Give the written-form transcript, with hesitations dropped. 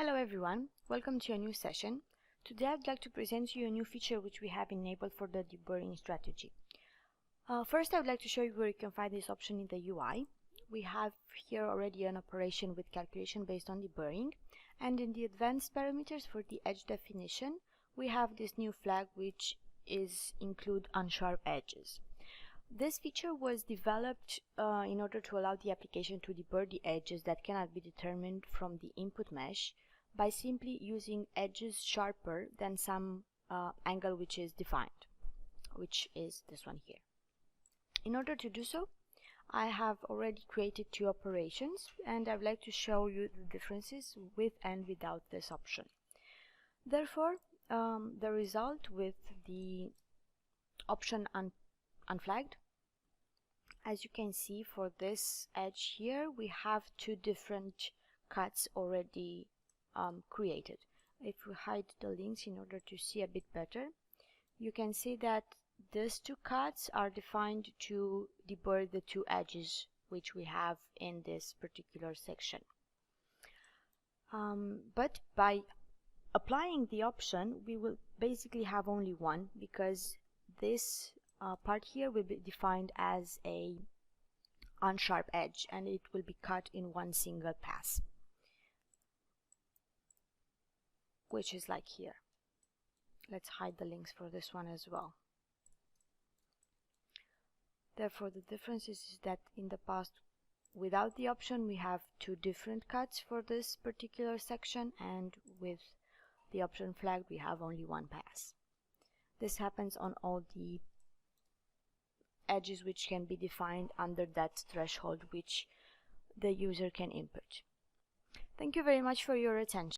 Hello everyone, welcome to a new session. Today I'd like to present to you a new feature which we have enabled for the deburring strategy. First I would like to show you where you can find this option in the UI. We have here already an operation with calculation based on deburring, and in the advanced parameters for the edge definition we have this new flag which is include unsharp edges. This feature was developed in order to allow the application to deburr the edges that cannot be determined from the input mesh by simply using edges sharper than some angle which is defined, which is this one here. In order to do so, I have already created two operations and I would like to show you the differences with and without this option. Therefore, the result with the option unflagged, as you can see, for this edge here we have two different cuts already created. If we hide the links in order to see a bit better, you can see that these two cuts are defined to deburr the two edges which we have in this particular section. But by applying the option we will basically have only one, because this part here will be defined as a unsharp edge and it will be cut in one single pass, which is like here. Let's hide the links for this one as well. Therefore the difference is that in the past without the option we have two different cuts for this particular section, and with the option flagged we have only one pass. This happens on all the edges which can be defined under that threshold which the user can input. Thank you very much for your attention.